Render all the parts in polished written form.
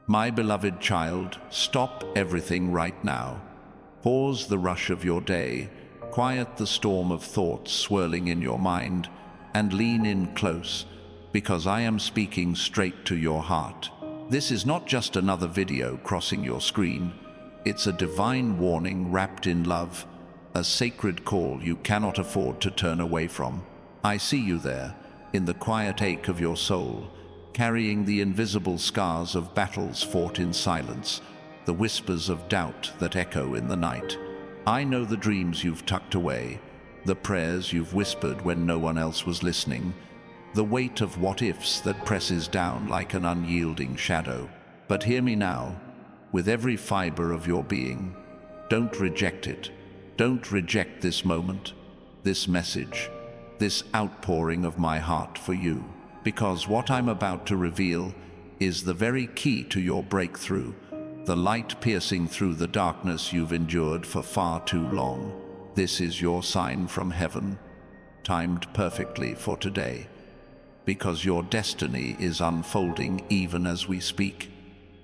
My beloved child, stop everything right now. Pause the rush of your day, quiet the storm of thoughts swirling in your mind, and lean in close, because I am speaking straight to your heart. This is not just another video crossing your screen. It's a divine warning wrapped in love, a sacred call you cannot afford to turn away from. I see you there, in the quiet ache of your soul, carrying the invisible scars of battles fought in silence, the whispers of doubt that echo in the night. I know the dreams you've tucked away, the prayers you've whispered when no one else was listening, the weight of what-ifs that presses down like an unyielding shadow. But hear me now, with every fiber of your being. Don't reject it. Don't reject this moment, this message, this outpouring of my heart for you, because what I'm about to reveal is the very key to your breakthrough, the light piercing through the darkness you've endured for far too long. This is your sign from heaven, timed perfectly for today, because your destiny is unfolding even as we speak,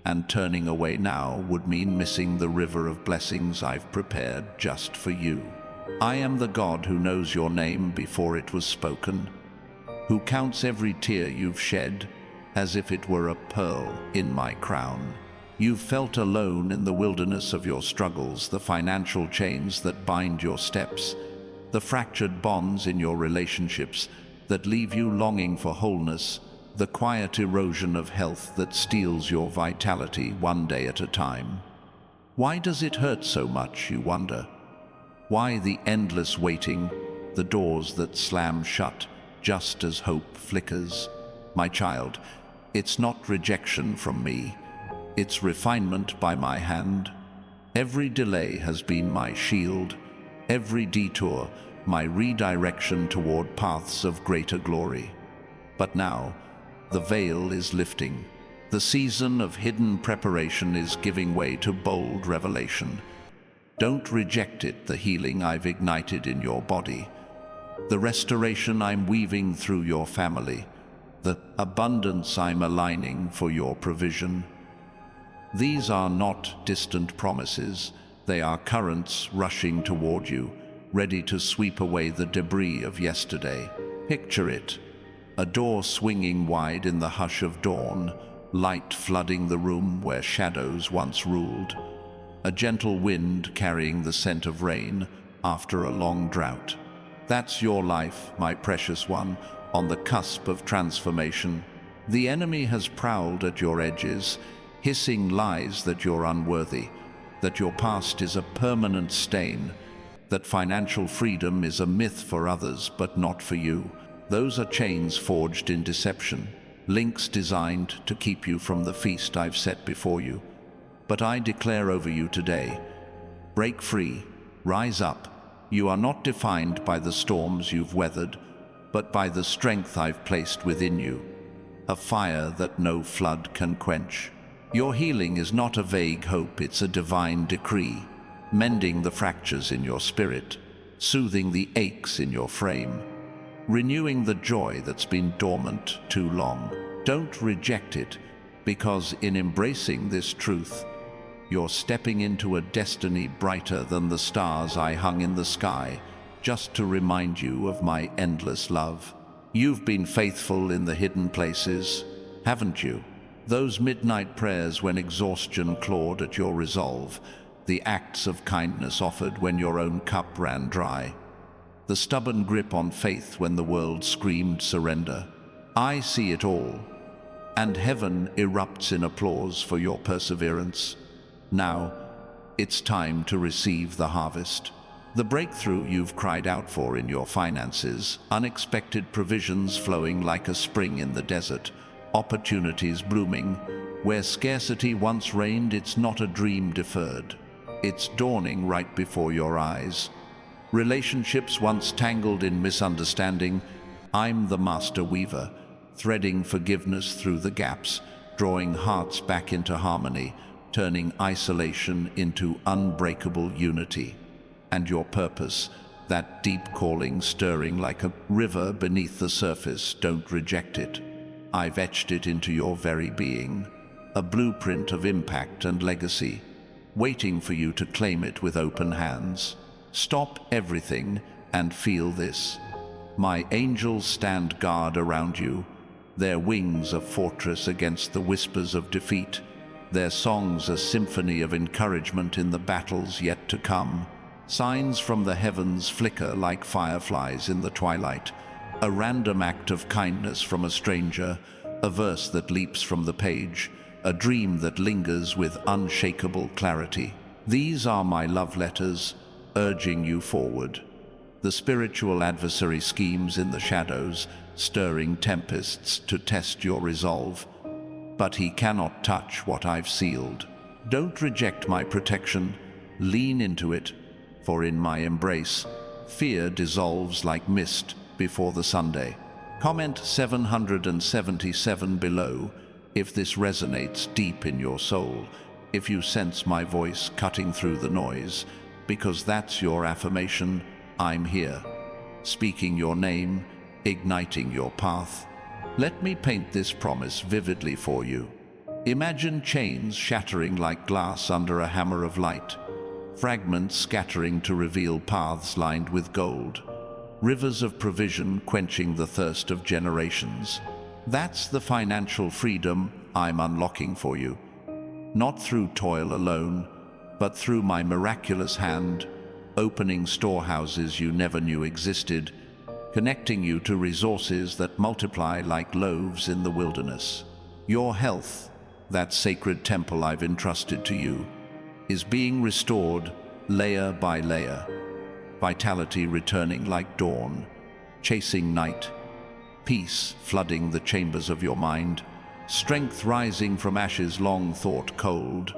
and turning away now would mean missing the river of blessings I've prepared just for you. I am the God who knows your name before it was spoken, who counts every tear you've shed as if it were a pearl in my crown. You've felt alone in the wilderness of your struggles, the financial chains that bind your steps, the fractured bonds in your relationships that leave you longing for wholeness, the quiet erosion of health that steals your vitality one day at a time. Why does it hurt so much, you wonder? Why the endless waiting, the doors that slam shut just as hope flickers? My child, it's not rejection from me. It's refinement by my hand. Every delay has been my shield, every detour my redirection toward paths of greater glory. But now, the veil is lifting. The season of hidden preparation is giving way to bold revelation. Don't reject it, the healing I've ignited in your body, the restoration I'm weaving through your family, the abundance I'm aligning for your provision. These are not distant promises. They are currents rushing toward you, ready to sweep away the debris of yesterday. Picture it, a door swinging wide in the hush of dawn, light flooding the room where shadows once ruled, a gentle wind carrying the scent of rain after a long drought. That's your life, my precious one, on the cusp of transformation. The enemy has prowled at your edges, hissing lies that you're unworthy, that your past is a permanent stain, that financial freedom is a myth for others but not for you. Those are chains forged in deception, links designed to keep you from the feast I've set before you. But I declare over you today, break free, rise up. You are not defined by the storms you've weathered, but by the strength I've placed within you, a fire that no flood can quench. Your healing is not a vague hope, it's a divine decree, mending the fractures in your spirit, soothing the aches in your frame, renewing the joy that's been dormant too long. Don't reject it, because in embracing this truth, you're stepping into a destiny brighter than the stars I hung in the sky, just to remind you of my endless love. You've been faithful in the hidden places, haven't you? Those midnight prayers when exhaustion clawed at your resolve, the acts of kindness offered when your own cup ran dry, the stubborn grip on faith when the world screamed surrender. I see it all, and heaven erupts in applause for your perseverance. Now, it's time to receive the harvest. The breakthrough you've cried out for in your finances, unexpected provisions flowing like a spring in the desert, opportunities blooming. Where scarcity once reigned, it's not a dream deferred. It's dawning right before your eyes. Relationships once tangled in misunderstanding, I'm the master weaver, threading forgiveness through the gaps, drawing hearts back into harmony, turning isolation into unbreakable unity. And your purpose, that deep calling stirring like a river beneath the surface, don't reject it. I've etched it into your very being. a blueprint of impact and legacy, waiting for you to claim it with open hands. Stop everything and feel this. My angels stand guard around you, their wings a fortress against the whispers of defeat, their songs a symphony of encouragement in the battles yet to come. Signs from the heavens flicker like fireflies in the twilight, a random act of kindness from a stranger, a verse that leaps from the page, a dream that lingers with unshakable clarity. These are my love letters, urging you forward. The spiritual adversary schemes in the shadows, stirring tempests to test your resolve. But he cannot touch what I've sealed. Don't reject my protection, lean into it, for in my embrace, fear dissolves like mist before the Sunday. Comment 777 below if this resonates deep in your soul, if you sense my voice cutting through the noise, because that's your affirmation. I'm here, speaking your name, igniting your path. Let me paint this promise vividly for you. Imagine chains shattering like glass under a hammer of light, fragments scattering to reveal paths lined with gold, rivers of provision quenching the thirst of generations. That's the financial freedom I'm unlocking for you, not through toil alone, but through my miraculous hand, opening storehouses you never knew existed, connecting you to resources that multiply like loaves in the wilderness. Your health, that sacred temple I've entrusted to you, is being restored layer by layer, vitality returning like dawn, chasing night, peace flooding the chambers of your mind, strength rising from ashes long thought cold.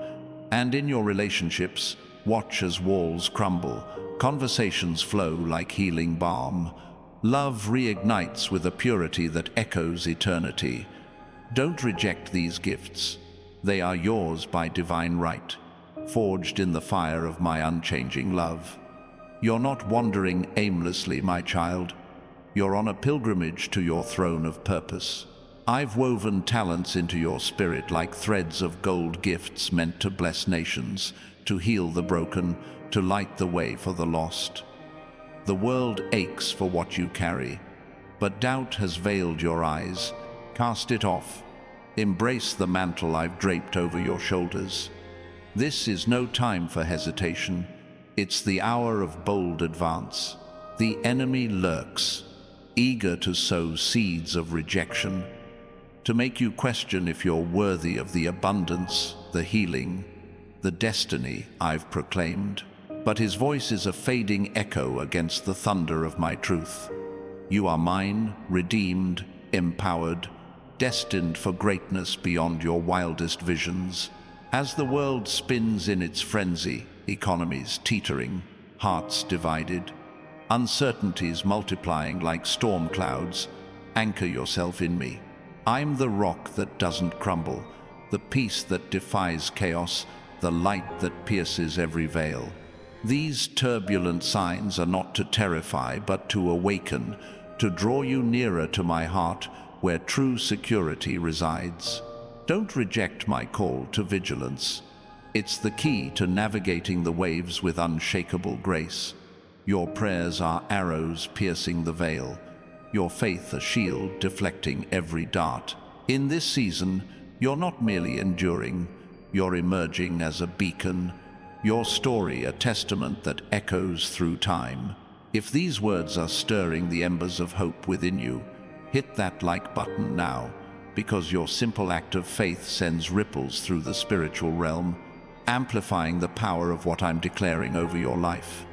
And in your relationships, watch as walls crumble, conversations flow like healing balm. Love reignites with a purity that echoes eternity. Don't reject these gifts. They are yours by divine right, forged in the fire of my unchanging love. You're not wandering aimlessly, my child. You're on a pilgrimage to your throne of purpose. I've woven talents into your spirit like threads of gold, gifts meant to bless nations, to heal the broken, to light the way for the lost. The world aches for what you carry, but doubt has veiled your eyes. Cast it off. Embrace the mantle I've draped over your shoulders. This is no time for hesitation. It's the hour of bold advance. The enemy lurks, eager to sow seeds of rejection, to make you question if you're worthy of the abundance, the healing, the destiny I've proclaimed. But his voice is a fading echo against the thunder of my truth. You are mine, redeemed, empowered, destined for greatness beyond your wildest visions. As the world spins in its frenzy, economies teetering, hearts divided, uncertainties multiplying like storm clouds, anchor yourself in me. I'm the rock that doesn't crumble, the peace that defies chaos, the light that pierces every veil. These turbulent signs are not to terrify, but to awaken, to draw you nearer to my heart, where true security resides. Don't reject my call to vigilance. It's the key to navigating the waves with unshakable grace. Your prayers are arrows piercing the veil, your faith a shield deflecting every dart. In this season, you're not merely enduring, you're emerging as a beacon, your story a testament that echoes through time. If these words are stirring the embers of hope within you, hit that like button now, because your simple act of faith sends ripples through the spiritual realm, amplifying the power of what I'm declaring over your life.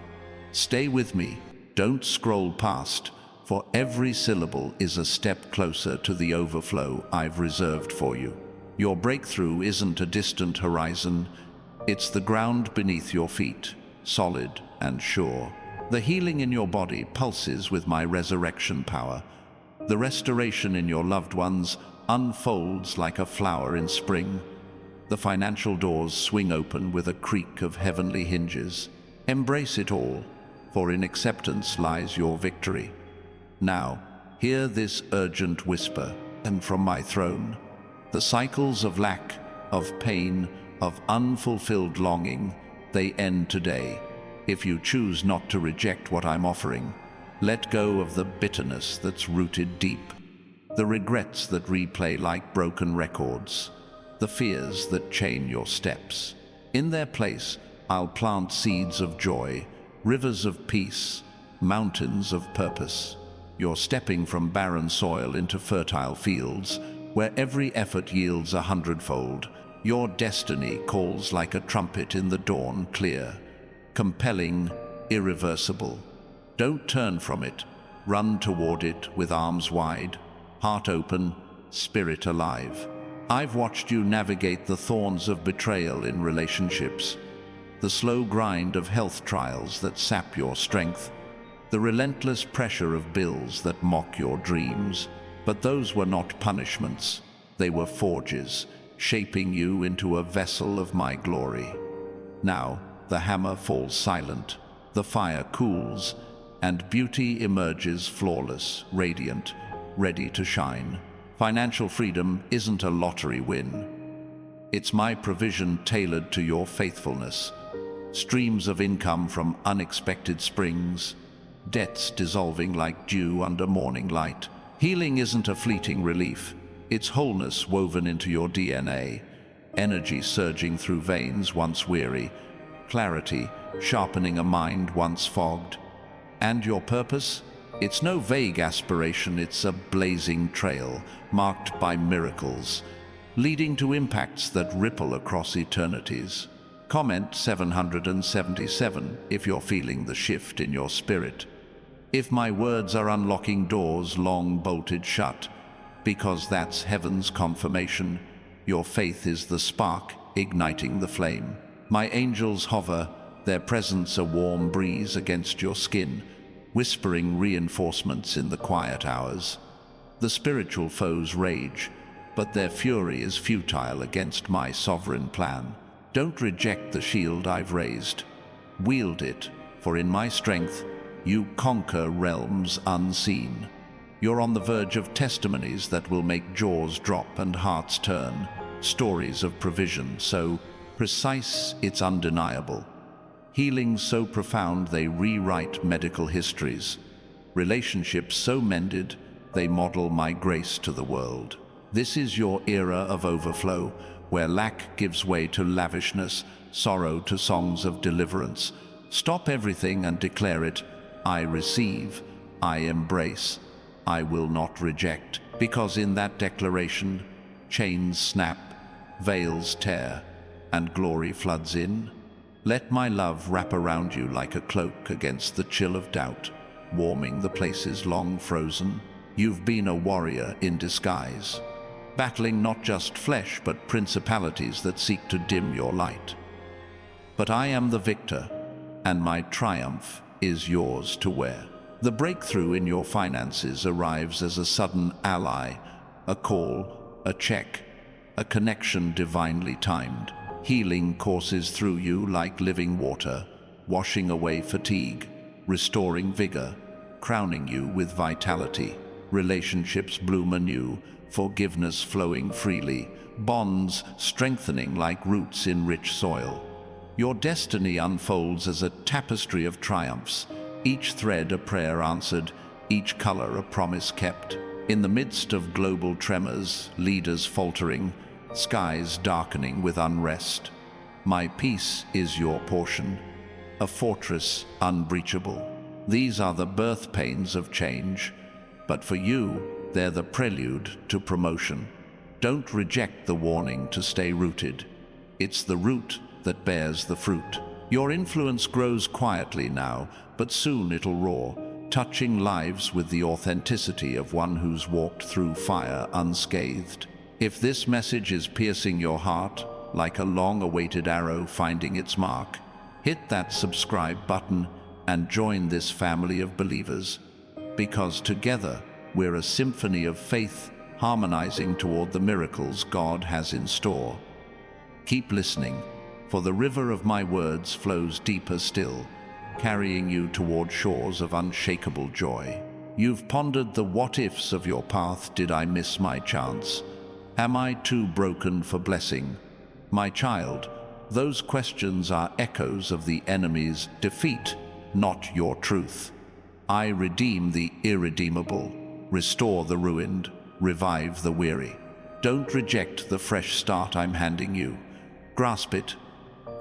Stay with me, don't scroll past, for every syllable is a step closer to the overflow I've reserved for you. Your breakthrough isn't a distant horizon, it's the ground beneath your feet, solid and sure. The healing in your body pulses with my resurrection power. The restoration in your loved ones unfolds like a flower in spring. The financial doors swing open with a creak of heavenly hinges. Embrace it all, for in acceptance lies your victory. Now, hear this urgent whisper, and from my throne, the cycles of lack, of pain, of unfulfilled longing, they end today. If you choose not to reject what I'm offering, let go of the bitterness that's rooted deep, the regrets that replay like broken records, the fears that chain your steps. In their place, I'll plant seeds of joy, rivers of peace, mountains of purpose. You're stepping from barren soil into fertile fields, where every effort yields 100-fold. Your destiny calls like a trumpet in the dawn, clear, compelling, irreversible. Don't turn from it. Run toward it with arms wide, heart open, spirit alive. I've watched you navigate the thorns of betrayal in relationships, the slow grind of health trials that sap your strength, the relentless pressure of bills that mock your dreams. But those were not punishments. They were forges, shaping you into a vessel of my glory. Now, the hammer falls silent, the fire cools, and beauty emerges flawless, radiant, ready to shine. Financial freedom isn't a lottery win. It's my provision tailored to your faithfulness. Streams of income from unexpected springs, debts dissolving like dew under morning light. Healing isn't a fleeting relief. It's wholeness woven into your DNA, energy surging through veins once weary, clarity sharpening a mind once fogged. And your purpose? It's no vague aspiration, it's a blazing trail marked by miracles, leading to impacts that ripple across eternities. Comment 777 if you're feeling the shift in your spirit. If my words are unlocking doors long bolted shut, because that's heaven's confirmation, your faith is the spark igniting the flame. My angels hover, their presence a warm breeze against your skin, whispering reinforcements in the quiet hours. The spiritual foes rage, but their fury is futile against my sovereign plan. Don't reject the shield I've raised. Wield it, for in my strength, you conquer realms unseen. You're on the verge of testimonies that will make jaws drop and hearts turn. Stories of provision so precise it's undeniable. Healing so profound they rewrite medical histories. Relationships so mended they model my grace to the world. This is your era of overflow, where lack gives way to lavishness, sorrow to songs of deliverance. Stop everything and declare it. I receive, I embrace, I will not reject, because in that declaration, chains snap, veils tear, and glory floods in. Let my love wrap around you like a cloak against the chill of doubt, warming the places long frozen. You've been a warrior in disguise, battling not just flesh but principalities that seek to dim your light. But I am the victor, and my triumph is yours to wear. The breakthrough in your finances arrives as a sudden ally, a call, a check, a connection divinely timed. Healing courses through you like living water, washing away fatigue, restoring vigor, crowning you with vitality. Relationships bloom anew, forgiveness flowing freely, bonds strengthening like roots in rich soil. Your destiny unfolds as a tapestry of triumphs, each thread a prayer answered, each color a promise kept. In the midst of global tremors, leaders faltering, skies darkening with unrest, my peace is your portion, a fortress unbreachable. These are the birth pains of change, but for you, they're the prelude to promotion. Don't reject the warning to stay rooted. It's the root that bears the fruit. Your influence grows quietly now, but soon it'll roar, touching lives with the authenticity of one who's walked through fire unscathed. If this message is piercing your heart, like a long-awaited arrow finding its mark, hit that subscribe button and join this family of believers, because together we're a symphony of faith harmonizing toward the miracles God has in store. Keep listening, for the river of my words flows deeper still, carrying you toward shores of unshakable joy. You've pondered the what-ifs of your path. Did I miss my chance? Am I too broken for blessing? My child, those questions are echoes of the enemy's defeat, not your truth. I redeem the irredeemable, restore the ruined, revive the weary. Don't reject the fresh start I'm handing you. Grasp it,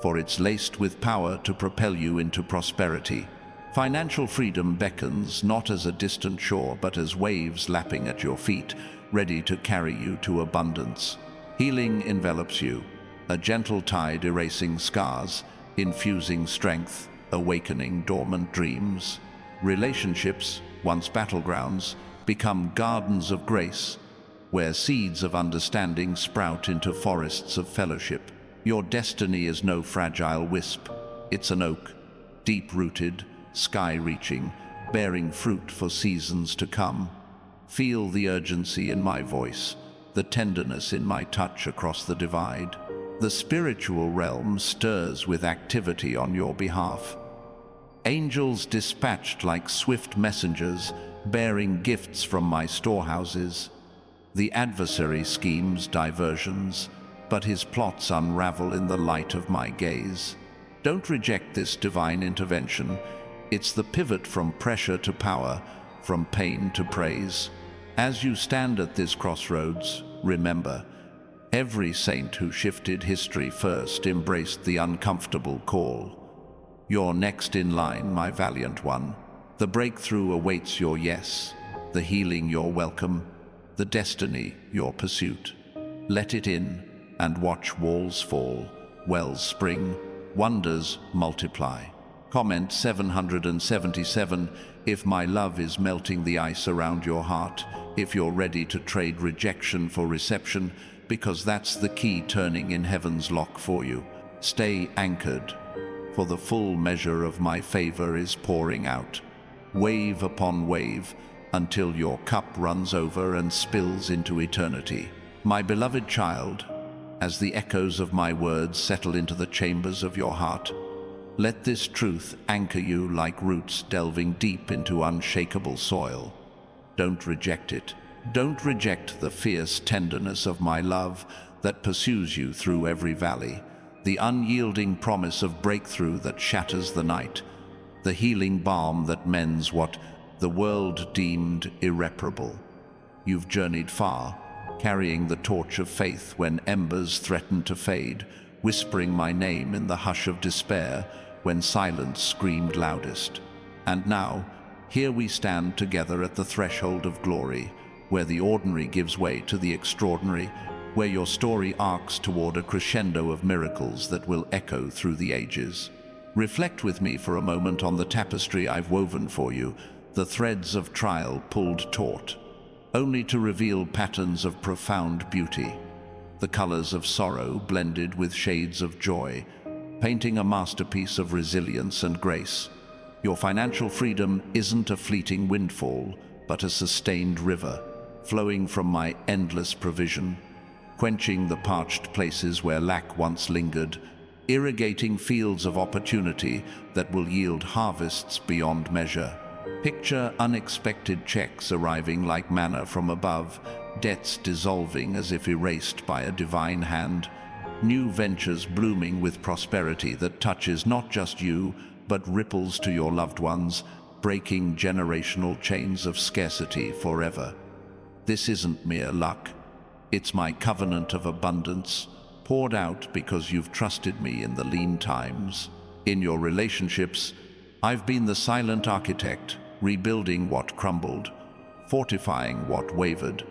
for it's laced with power to propel you into prosperity. Financial freedom beckons not as a distant shore, but as waves lapping at your feet, ready to carry you to abundance. Healing envelops you, a gentle tide erasing scars, infusing strength, awakening dormant dreams. Relationships, once battlegrounds, become gardens of grace, where seeds of understanding sprout into forests of fellowship. Your destiny is no fragile wisp. It's an oak, deep-rooted, sky-reaching, bearing fruit for seasons to come. Feel the urgency in my voice, the tenderness in my touch across the divide. The spiritual realm stirs with activity on your behalf. Angels dispatched like swift messengers, bearing gifts from my storehouses. The adversary schemes diversions, but his plots unravel in the light of my gaze. Don't reject this divine intervention. It's the pivot from pressure to power, from pain to praise. As you stand at this crossroads, remember, every saint who shifted history first embraced the uncomfortable call. You're next in line, my valiant one. The breakthrough awaits your yes, the healing your welcome, the destiny your pursuit. Let it in, and watch walls fall, wells spring, wonders multiply. Comment 777 if my love is melting the ice around your heart, if you're ready to trade rejection for reception, because that's the key turning in heaven's lock for you. Stay anchored, for the full measure of my favor is pouring out, wave upon wave, until your cup runs over and spills into eternity. My beloved child, as the echoes of my words settle into the chambers of your heart, let this truth anchor you like roots delving deep into unshakable soil. Don't reject it. Don't reject the fierce tenderness of my love that pursues you through every valley, the unyielding promise of breakthrough that shatters the night, the healing balm that mends what the world deemed irreparable. You've journeyed far, carrying the torch of faith when embers threatened to fade, whispering my name in the hush of despair when silence screamed loudest. And now, here we stand together at the threshold of glory, where the ordinary gives way to the extraordinary, where your story arcs toward a crescendo of miracles that will echo through the ages. Reflect with me for a moment on the tapestry I've woven for you, the threads of trial pulled taut, only to reveal patterns of profound beauty, the colors of sorrow blended with shades of joy, painting a masterpiece of resilience and grace. Your financial freedom isn't a fleeting windfall, but a sustained river, flowing from my endless provision, quenching the parched places where lack once lingered, irrigating fields of opportunity that will yield harvests beyond measure. Picture unexpected checks arriving like manna from above, debts dissolving as if erased by a divine hand, new ventures blooming with prosperity that touches not just you, but ripples to your loved ones, breaking generational chains of scarcity forever. This isn't mere luck. It's my covenant of abundance, poured out because you've trusted me in the lean times. In your relationships, I've been the silent architect, rebuilding what crumbled, fortifying what wavered,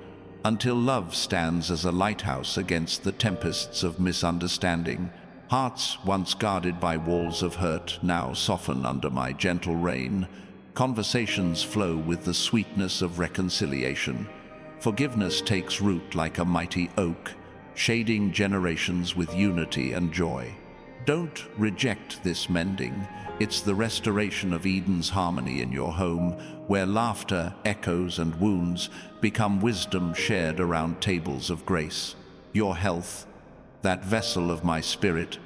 until love stands as a lighthouse against the tempests of misunderstanding. Hearts once guarded by walls of hurt now soften under my gentle reign. Conversations flow with the sweetness of reconciliation. Forgiveness takes root like a mighty oak, shading generations with unity and joy. Don't reject this mending. It's the restoration of Eden's harmony in your home, where laughter, echoes, and wounds become wisdom shared around tables of grace. Your health, that vessel of my spirit,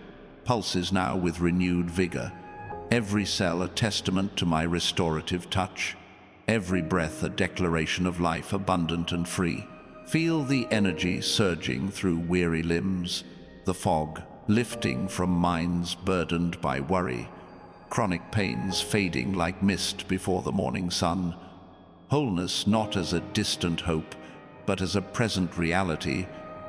pulses now with renewed vigor, every cell a testament to my restorative touch, every breath a declaration of life abundant and free. Feel the energy surging through weary limbs, the fog lifting from minds burdened by worry, chronic pains fading like mist before the morning sun, wholeness not as a distant hope, but as a present reality,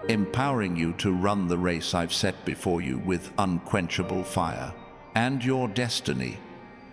empowering you to run the race I've set before you with unquenchable fire. And your destiny,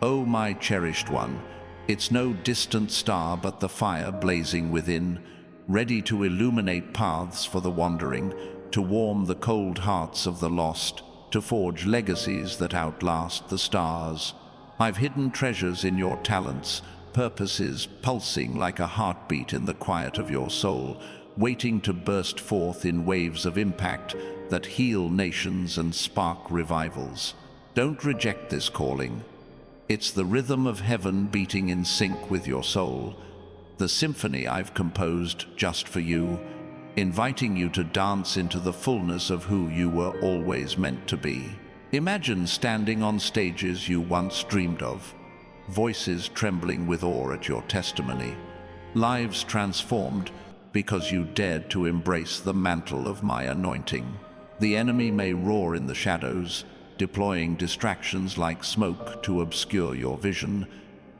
oh my cherished one, it's no distant star but the fire blazing within, ready to illuminate paths for the wandering, to warm the cold hearts of the lost, to forge legacies that outlast the stars. I've hidden treasures in your talents, purposes pulsing like a heartbeat in the quiet of your soul, waiting to burst forth in waves of impact that heal nations and spark revivals. Don't reject this calling. It's the rhythm of heaven beating in sync with your soul, the symphony I've composed just for you, inviting you to dance into the fullness of who you were always meant to be. Imagine standing on stages you once dreamed of, voices trembling with awe at your testimony, lives transformed because you dared to embrace the mantle of my anointing. The enemy may roar in the shadows, deploying distractions like smoke to obscure your vision,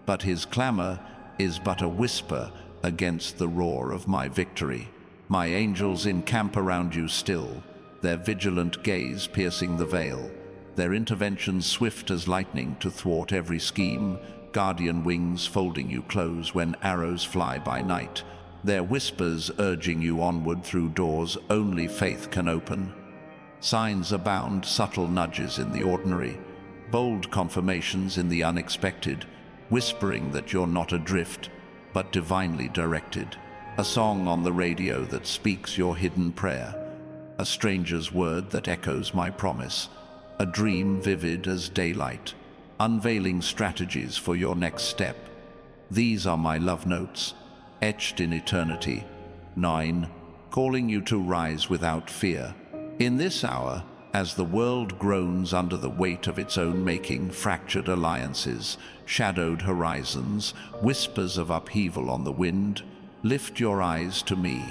but his clamor is but a whisper against the roar of my victory. My angels encamp around you still, their vigilant gaze piercing the veil, their interventions swift as lightning to thwart every scheme, guardian wings folding you close when arrows fly by night, their whispers urging you onward through doors only faith can open. Signs abound, subtle nudges in the ordinary, bold confirmations in the unexpected, whispering that you're not adrift, but divinely directed. A song on the radio that speaks your hidden prayer, a stranger's word that echoes my promise, a dream vivid as daylight, unveiling strategies for your next step. These are my love notes, etched in eternity. 9. Calling you to rise without fear. In this hour, as the world groans under the weight of its own making, fractured alliances, shadowed horizons, whispers of upheaval on the wind, lift your eyes to me,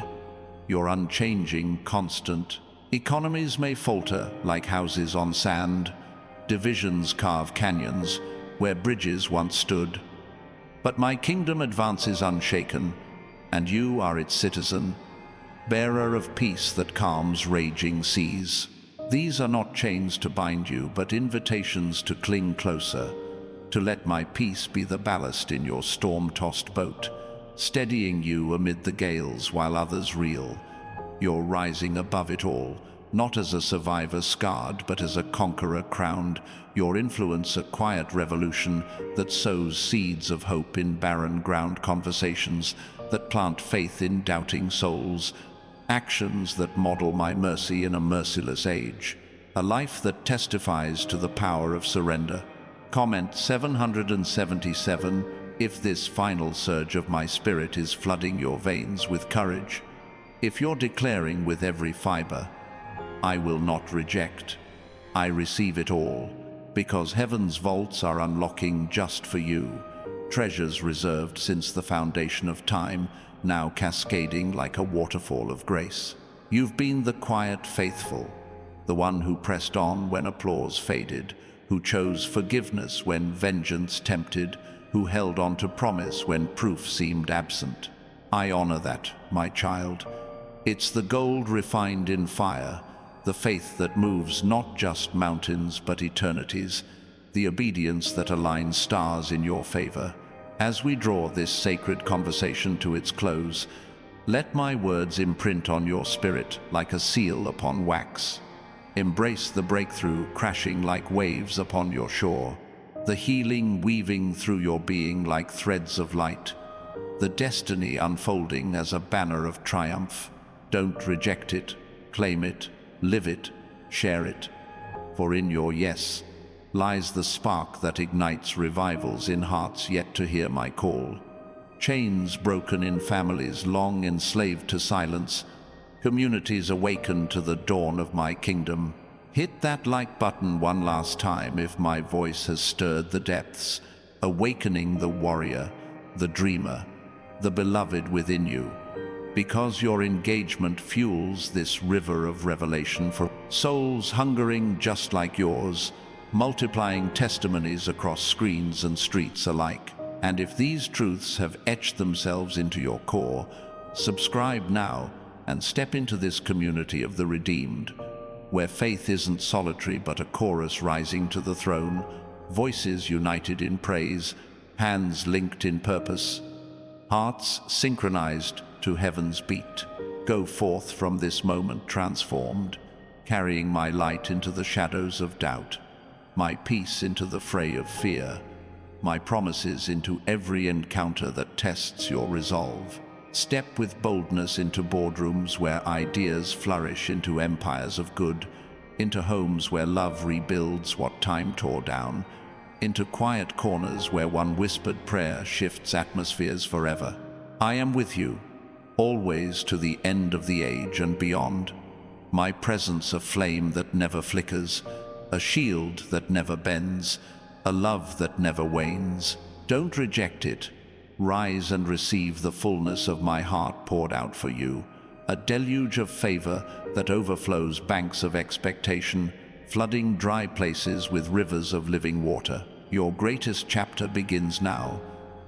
your unchanging, constant. Economies may falter like houses on sand, divisions carve canyons where bridges once stood, but my kingdom advances unshaken, and you are its citizen, bearer of peace that calms raging seas. These are not chains to bind you, but invitations to cling closer, to let my peace be the ballast in your storm-tossed boat, steadying you amid the gales while others reel. You're rising above it all, not as a survivor scarred, but as a conqueror crowned, your influence a quiet revolution that sows seeds of hope in barren ground, conversations that plant faith in doubting souls, actions that model my mercy in a merciless age, a life that testifies to the power of surrender. Comment 777. If this final surge of my spirit is flooding your veins with courage, if you're declaring with every fiber, I will not reject, I receive it all, because heaven's vaults are unlocking just for you, treasures reserved since the foundation of time, now cascading like a waterfall of grace. You've been the quiet faithful, the one who pressed on when applause faded, who chose forgiveness when vengeance tempted, who held on to promise when proof seemed absent. I honor that, my child. It's the gold refined in fire, the faith that moves not just mountains but eternities, the obedience that aligns stars in your favor. As we draw this sacred conversation to its close, let my words imprint on your spirit like a seal upon wax. Embrace the breakthrough crashing like waves upon your shore, the healing weaving through your being like threads of light, the destiny unfolding as a banner of triumph. Don't reject it, claim it, live it, share it, for in your yes lies the spark that ignites revivals in hearts yet to hear my call. Chains broken in families long enslaved to silence, communities awakened to the dawn of my kingdom. Hit that like button one last time if my voice has stirred the depths, awakening the warrior, the dreamer, the beloved within you. because your engagement fuels this river of revelation for souls hungering just like yours, multiplying testimonies across screens and streets alike. And if these truths have etched themselves into your core, subscribe now and step into this community of the redeemed, where faith isn't solitary but a chorus rising to the throne, voices united in praise, hands linked in purpose, hearts synchronized to heaven's beat. Go forth from this moment transformed, carrying my light into the shadows of doubt, my peace into the fray of fear, my promises into every encounter that tests your resolve. Step with boldness into boardrooms where ideas flourish into empires of good, into homes where love rebuilds what time tore down, into quiet corners where one whispered prayer shifts atmospheres forever. I am with you, always to the end of the age and beyond. My presence a flame that never flickers, a shield that never bends, a love that never wanes. Don't reject it. Rise and receive the fullness of my heart poured out for you, a deluge of favor that overflows banks of expectation, flooding dry places with rivers of living water. Your greatest chapter begins now,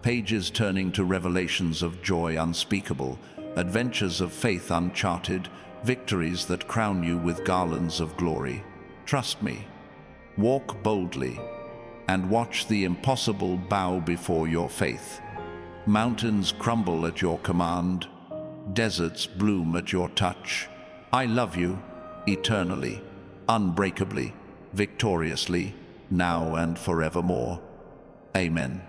pages turning to revelations of joy unspeakable, adventures of faith uncharted, victories that crown you with garlands of glory. Trust me, walk boldly, and watch the impossible bow before your faith. Mountains crumble at your command, deserts bloom at your touch. I love you eternally, unbreakably, victoriously, now and forevermore. Amen.